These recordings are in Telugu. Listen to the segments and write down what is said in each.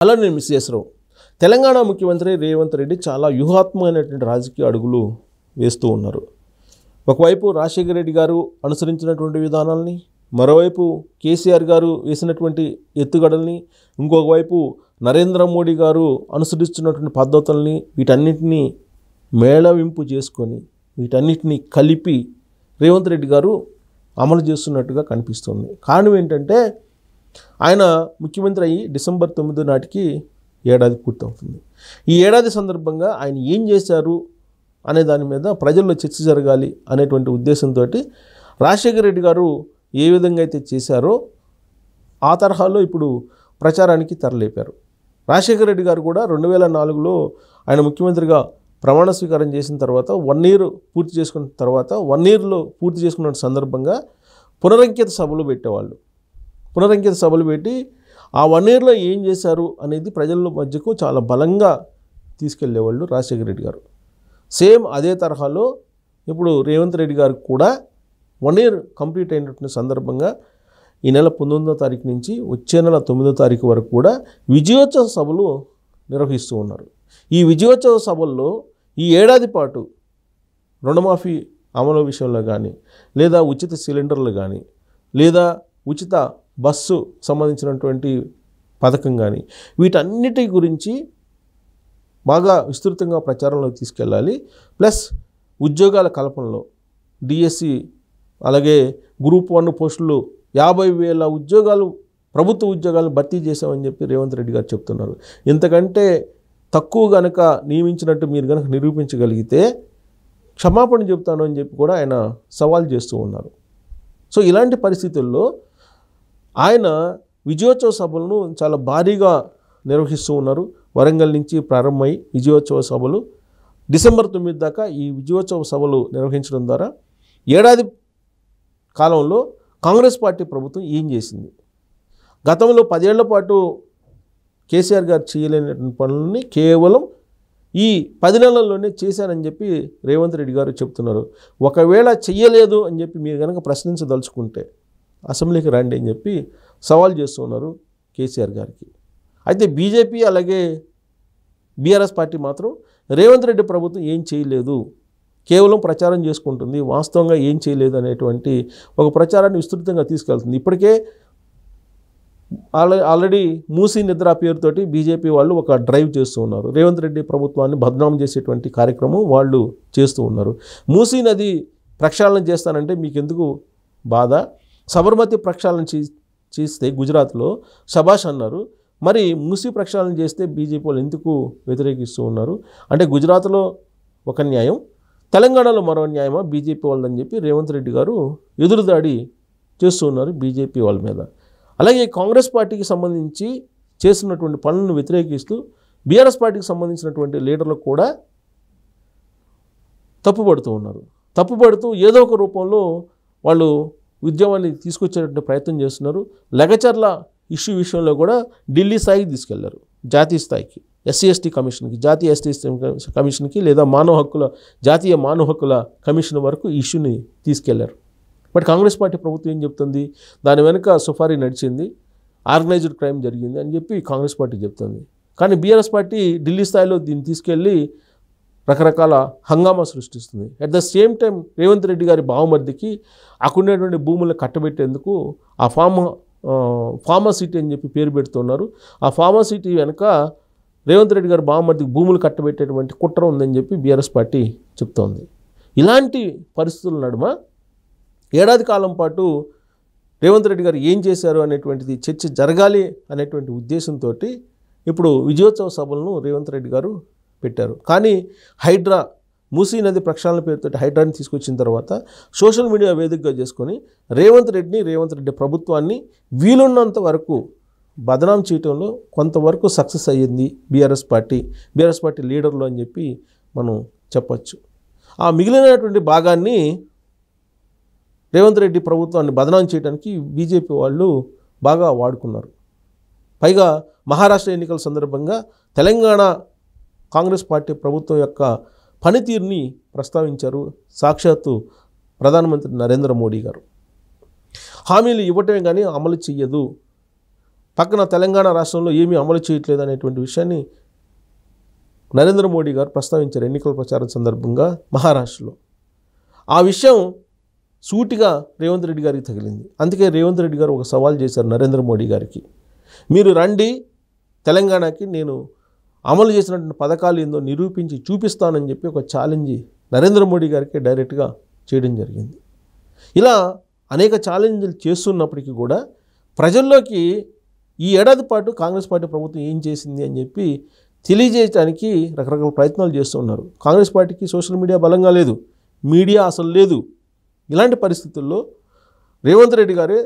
హలో, నేను మిస్సెస్రావు. తెలంగాణ ముఖ్యమంత్రి రేవంత్ రెడ్డి చాలా వ్యూహాత్మకమైనటువంటి రాజకీయ అడుగులు వేస్తూ ఉన్నారు. ఒకవైపు రాజశేఖర రెడ్డి గారు అనుసరించినటువంటి విధానాలని, మరోవైపు కేసీఆర్ గారు వేసినటువంటి ఎత్తుగడల్ని, ఇంకొక వైపు నరేంద్ర మోడీ గారు అనుసరిస్తున్నటువంటి పద్ధతుల్ని, వీటన్నిటినీ మేళవింపు చేసుకొని వీటన్నిటినీ కలిపి రేవంత్ రెడ్డి గారు అమలు చేస్తున్నట్టుగా కనిపిస్తుంది. కారణం ఏంటంటే, ఆయన ముఖ్యమంత్రి అయ్యి డిసెంబర్ 9 నాటికి ఏడాది పూర్తవుతుంది. ఈ ఏడాది సందర్భంగా ఆయన ఏం చేశారు అనే దాని మీద ప్రజల్లో చర్చ జరగాలి అనేటువంటి ఉద్దేశంతో రాజశేఖర రెడ్డి గారు ఏ విధంగా అయితే చేశారో ఆ తరహాలో ఇప్పుడు ప్రచారానికి తెరలేపారు. రాజశేఖర రెడ్డి గారు కూడా 2004లో ఆయన ముఖ్యమంత్రిగా ప్రమాణ స్వీకారం చేసిన తర్వాత 1 year పూర్తి చేసుకున్న తర్వాత 1 yearలో పూర్తి చేసుకున్న సందర్భంగా పునరంకిత సభలు పెట్టేవాళ్ళు. పునరంకిత సభలు పెట్టి ఆ 1 yearలో ఏం చేశారు అనేది ప్రజల మధ్యకు చాలా బలంగా తీసుకెళ్లేవాళ్ళు రాజశేఖర రెడ్డి గారు. సేమ్ అదే తరహాలో ఇప్పుడు రేవంత్ రెడ్డి గారు కూడా 1 year కంప్లీట్ అయినటువంటి సందర్భంగా ఈ నెల 19వ తారీఖు నుంచి వచ్చే నెల 9వ తారీఖు వరకు కూడా విజయోత్సవ సభలు నిర్వహిస్తూ ఉన్నారు. ఈ విజయోత్సవ సభల్లో ఈ ఏడాది పాటు రుణమాఫీ అమలు విషయంలో కానీ, లేదా ఉచిత సిలిండర్లు కానీ, లేదా ఉచిత బస్సు సంబంధించినటువంటి పథకం కానీ, వీటన్నిటి గురించి బాగా విస్తృతంగా ప్రచారంలో తీసుకెళ్ళాలి. ప్లస్ ఉద్యోగాల కల్పనలో డిఎస్సి, అలాగే గ్రూప్ 1 పోస్టులు 50,000 ఉద్యోగాలు, ప్రభుత్వ ఉద్యోగాలను భర్తీ చేశామని చెప్పి రేవంత్ రెడ్డి గారు చెప్తున్నారు. ఇంతకంటే తక్కువ గనక నియమించినట్టు మీరు కనుక నిరూపించగలిగితే క్షమాపణ చెప్తాను అని చెప్పి కూడా ఆయన సవాల్ చేస్తూ ఉన్నారు. సో ఇలాంటి పరిస్థితుల్లో ఆయన విజయోత్సవ సభలను చాలా భారీగా నిర్వహిస్తూ ఉన్నారు. వరంగల్ నుంచి ప్రారంభమై విజయోత్సవ సభలు డిసెంబర్ 9 దాకా ఈ విజయోత్సవ సభలు నిర్వహించడం ద్వారా ఏడాది కాలంలో కాంగ్రెస్ పార్టీ ప్రభుత్వం ఏం చేసింది, గతంలో 10 ఏళ్ల పాటు కేసీఆర్ గారు చేయలేనటువంటి పనులని కేవలం ఈ 10 నెలల్లోనే చేశారని చెప్పి రేవంత్ రెడ్డి గారు చెప్తున్నారు. ఒకవేళ చెయ్యలేదు అని చెప్పి మీరు కనుక ప్రశ్నించదలుచుకుంటే అసెంబ్లీకి రండి అని చెప్పి సవాల్ చేస్తున్నారు కేసీఆర్ గారికి. అయితే బీజేపీ అలాగే బీఆర్ఎస్ పార్టీ మాత్రం రేవంత్ రెడ్డి ప్రభుత్వం ఏం చేయలేదు, కేవలం ప్రచారం చేసుకుంటుంది, వాస్తవంగా ఏం చేయలేదు అనేటువంటి ఒక ప్రచారాన్ని విస్తృతంగా తీసుకెళ్తుంది. ఇప్పటికే ఆల్రెడీ మూసీ నిద్ర పేరుతోటి బీజేపీ వాళ్ళు ఒక డ్రైవ్ చేస్తూ ఉన్నారు. రేవంత్ రెడ్డి ప్రభుత్వాన్ని బద్నాం చేసేటువంటి కార్యక్రమం వాళ్ళు చేస్తూ ఉన్నారు. మూసీ నది ప్రక్షాళన చేస్తానంటే మీకు ఎందుకు బాధ, సబర్మతి ప్రక్షాళన చేస్తే గుజరాత్లో శబాష్ అన్నారు, మరి మూసీ ప్రక్షాళన చేస్తే బీజేపీ వాళ్ళు ఎందుకు వ్యతిరేకిస్తూ ఉన్నారు? అంటే గుజరాత్లో ఒక న్యాయం, తెలంగాణలో మరో న్యాయమా బీజేపీ వాళ్ళని చెప్పి రేవంత్ రెడ్డి గారు ఎదురుదాడి చేస్తూ ఉన్నారు బీజేపీ వాళ్ళ మీద. అలాగే కాంగ్రెస్ పార్టీకి సంబంధించి చేస్తున్నటువంటి పనులను వ్యతిరేకిస్తూ బీఆర్ఎస్ పార్టీకి సంబంధించినటువంటి లీడర్లు కూడా తప్పుపడుతూ ఉన్నారు. తప్పుపడుతూ ఏదో ఒక రూపంలో వాళ్ళు ఉద్యమాన్ని తీసుకొచ్చేటువంటి ప్రయత్నం చేస్తున్నారు. లగచర్ల ఇష్యూ విషయంలో కూడా ఢిల్లీ స్థాయికి తీసుకెళ్లారు, జాతీయ స్థాయికి, SC/ST కమిషన్కి, జాతీయ ST కమిషన్కి, లేదా జాతీయ మానవ హక్కుల కమిషన్ వరకు ఈ ఇష్యూని తీసుకెళ్లారు. బట్ కాంగ్రెస్ పార్టీ ప్రభుత్వం ఏం చెప్తుంది, దాని వెనుక సుఫారీ నడిచింది, ఆర్గనైజ్డ్ క్రైమ్ జరిగింది అని చెప్పి కాంగ్రెస్ పార్టీ చెప్తుంది. కానీ బీఆర్ఎస్ పార్టీ ఢిల్లీ స్థాయిలో దీన్ని తీసుకెళ్ళి రకరకాల హంగామా సృష్టిస్తుంది. At the same time Revanth Reddy గారి బావమర్దికి అక్కడున్నటువంటి భూములను కట్టబెట్టేందుకు ఆ ఫార్మసిటీ అని చెప్పి పేరు పెడుతున్నారు. ఆ ఫార్మసిటీ వెనుక రేవంత్ రెడ్డి గారి బావమర్దికి భూములు కట్టబెట్టేటువంటి కుట్ర ఉందని చెప్పి బీఆర్ఎస్ పార్టీ చెప్తోంది. ఇలాంటి పరిస్థితుల నడుమ ఏడాది కాలం పాటు రేవంత్ రెడ్డి గారు ఏం చేశారు అనేటువంటిది చర్చ జరగాలి అనేటువంటి ఉద్దేశంతో ఇప్పుడు విజయోత్సవ సభలను రేవంత్ రెడ్డి గారు పెట్టారు. కానీ హైడ్రా, మూసీ నది ప్రక్షాళన పేరుతో హైడ్రాని తీసుకొచ్చిన తర్వాత సోషల్ మీడియా వేదికగా చేసుకొని రేవంత్ రెడ్డి ప్రభుత్వాన్ని వీలున్నంత వరకు బదనాం చేయటంలో కొంతవరకు సక్సెస్ అయ్యింది బీఆర్ఎస్ పార్టీ లీడర్లు అని చెప్పి మనం చెప్పచ్చు. ఆ మిగిలినటువంటి భాగాన్ని రేవంత్ రెడ్డి ప్రభుత్వాన్ని బదనాం చేయడానికి బీజేపీ వాళ్ళు బాగా వాడుకున్నారు. పైగా మహారాష్ట్ర ఎన్నికల సందర్భంగా తెలంగాణ కాంగ్రెస్ పార్టీ ప్రభుత్వం యొక్క పనితీరుని ప్రస్తావించారు సాక్షాత్తు ప్రధానమంత్రి నరేంద్ర మోడీ గారు. హామీలు ఇవ్వటమే కానీ అమలు చెయ్యదు, పక్కన తెలంగాణ రాష్ట్రంలో ఏమీ అమలు చేయట్లేదు అనేటువంటి విషయాన్ని నరేంద్ర మోడీ గారు ప్రస్తావించారు ఎన్నికల ప్రచారం సందర్భంగా మహారాష్ట్రలో. ఆ విషయం సూటిగా రేవంత్ రెడ్డి గారికి తగిలింది. అందుకే రేవంత్ రెడ్డి గారు ఒక సవాల్ చేశారు నరేంద్ర మోడీ గారికి, మీరు రండి తెలంగాణకి, నేను అమలు చేసినటువంటి పథకాలు ఏందో నిరూపించి చూపిస్తానని చెప్పి ఒక ఛాలెంజ్ నరేంద్ర మోడీ గారికి డైరెక్ట్గా చేయడం జరిగింది. ఇలా అనేక ఛాలెంజ్లు చేస్తున్నప్పటికీ కూడా ప్రజల్లోకి ఈ ఏడాది పాటు కాంగ్రెస్ పార్టీ ప్రభుత్వం ఏం చేసింది అని చెప్పి తెలియజేయడానికి రకరకాల ప్రయత్నాలు చేస్తూ ఉన్నారు. కాంగ్రెస్ పార్టీకి సోషల్ మీడియా బలంగా లేదు, మీడియా అసలు లేదు. ఇలాంటి పరిస్థితుల్లో రేవంత్ రెడ్డి గారే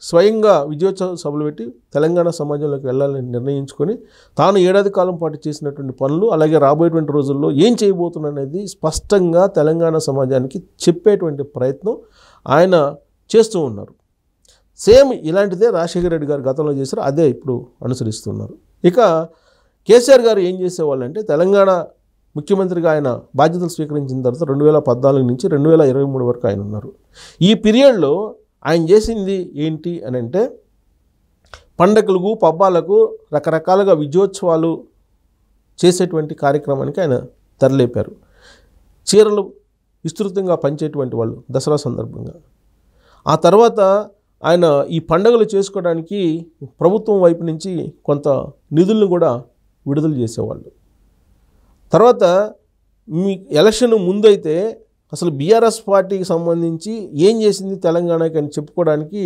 స్వయంగా విజయోత్సవ సభలు పెట్టి తెలంగాణ సమాజంలోకి వెళ్ళాలని నిర్ణయించుకొని తాను ఏడాది కాలం పాటు చేసినటువంటి పనులు, అలాగే రాబోయేటువంటి రోజుల్లో ఏం చేయబోతున్నది స్పష్టంగా తెలంగాణ సమాజానికి చెప్పేటువంటి ప్రయత్నం ఆయన చేస్తూ ఉన్నారు. సేమ్ ఇలాంటిదే రాజశేఖర రెడ్డి గారు గతంలో చేశారు, అదే ఇప్పుడు అనుసరిస్తున్నారు. ఇక కేసీఆర్ గారు ఏం చేసేవాళ్ళంటే, తెలంగాణ ముఖ్యమంత్రిగా ఆయన బాధ్యతలు స్వీకరించిన తర్వాత 2014 నుంచి 2023 వరకు ఆయన ఉన్నారు. ఈ పీరియడ్లో ఆయన చేసింది ఏంటి అని అంటే, పండగలకు పబ్బాలకు రకరకాలుగా విజయోత్సవాలు చేసేటువంటి కార్యక్రమానికి ఆయన తెరలేపారు. చీరలు విస్తృతంగా పంచేటువంటి వాళ్ళు దసరా సందర్భంగా. ఆ తర్వాత ఆయన ఈ పండుగలు చేసుకోవడానికి ప్రభుత్వం వైపు నుంచి కొంత నిధులను కూడా విడుదల చేసేవాళ్ళు. తర్వాత మీ ఎలక్షన్ ముందైతే అసలు బీఆర్ఎస్ పార్టీకి సంబంధించి ఏం చేసింది తెలంగాణకి అని చెప్పుకోవడానికి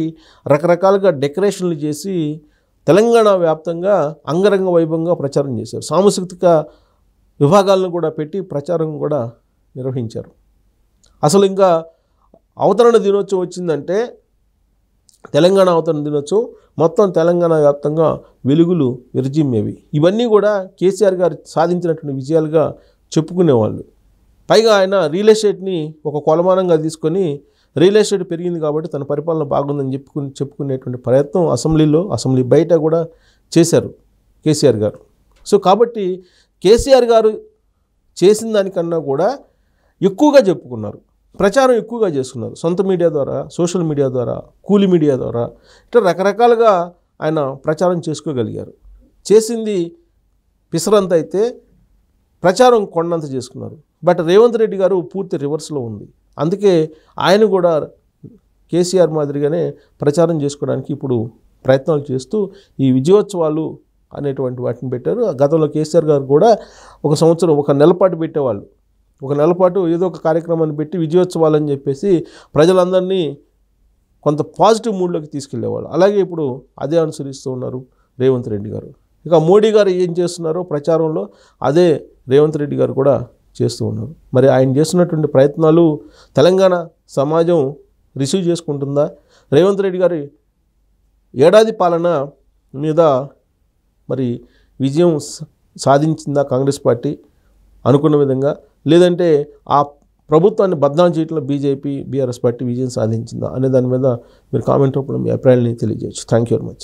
రకరకాలుగా డెకరేషన్లు చేసి తెలంగాణ వ్యాప్తంగా అంగరంగ వైభవంగా ప్రచారం చేశారు. సాంస్కృతిక విభాగాలను కూడా పెట్టి ప్రచారం కూడా నిర్వహించారు. అసలు ఇంకా అవతరణ దినోత్సవం వచ్చిందంటే, తెలంగాణ అవతరణ దినోత్సవం మొత్తం తెలంగాణ వ్యాప్తంగా వెలుగులు విరజిమ్మేవి. ఇవన్నీ కూడా కేసీఆర్ గారు సాధించినటువంటి విజయాలుగా చెప్పుకునేవాళ్ళు. పైగా ఆయన రియల్ ఎస్టేట్ని ఒక కొలమానంగా తీసుకొని, రియల్ ఎస్టేట్ పెరిగింది కాబట్టి తన పరిపాలన బాగుందని చెప్పుకునేటువంటి ప్రయత్నం అసెంబ్లీ బయట కూడా చేశారు కేసీఆర్ గారు. సో కాబట్టి కేసీఆర్ గారు చేసిన దానికన్నా కూడా ఎక్కువగా చెప్పుకున్నారు, ప్రచారం ఎక్కువగా చేసుకున్నారు. సొంత మీడియా ద్వారా, సోషల్ మీడియా ద్వారా, కూలి మీడియా ద్వారా, ఇట్లా రకరకాలుగా ఆయన ప్రచారం చేసుకోగలిగారు. చేసింది పిసరంత అయితే ప్రచారం కొండంత చేసుకున్నారు. బట్ రేవంత్ రెడ్డి గారు పూర్తి రివర్స్లో ఉంది. అందుకే ఆయన కూడా కేసీఆర్ మాదిరిగానే ప్రచారం చేసుకోవడానికి ఇప్పుడు ప్రయత్నాలు చేస్తూ ఈ విజయోత్సవాలు అనేటువంటి వాటిని పెట్టారు. గతంలో కేసీఆర్ గారు కూడా ఒక సంవత్సరం, ఒక నెల పాటు పెట్టేవాళ్ళు. ఒక నెల పాటు ఏదో ఒక కార్యక్రమాన్ని పెట్టి విజయోత్సవాలు అని చెప్పేసి ప్రజలందరినీ కొంత పాజిటివ్ మూడ్లోకి తీసుకెళ్లేవాళ్ళు. అలాగే ఇప్పుడు అదే అనుసరిస్తూ ఉన్నారు రేవంత్ రెడ్డి గారు. ఇక మోడీ గారు ఏం చేస్తున్నారో ప్రచారంలో అదే రేవంత్ రెడ్డి గారు కూడా చేస్తూ ఉన్నారు. మరి ఆయన చేస్తున్నటువంటి ప్రయత్నాలు తెలంగాణ సమాజం రిసీవ్ చేసుకుంటుందా? రేవంత్ రెడ్డి గారి ఏడాది పాలన మీద మరి విజయం సాధించిందా కాంగ్రెస్ పార్టీ అనుకున్న విధంగా? లేదంటే ఆ ప్రభుత్వాన్ని బద్నాం చేయడంలో బీఆర్ఎస్ పార్టీ విజయం సాధించిందా అనే దాని మీద మీరు కామెంట్ రూపంలో మీ అభిప్రాయాన్ని తెలియజేయచ్చు. Thank you very much.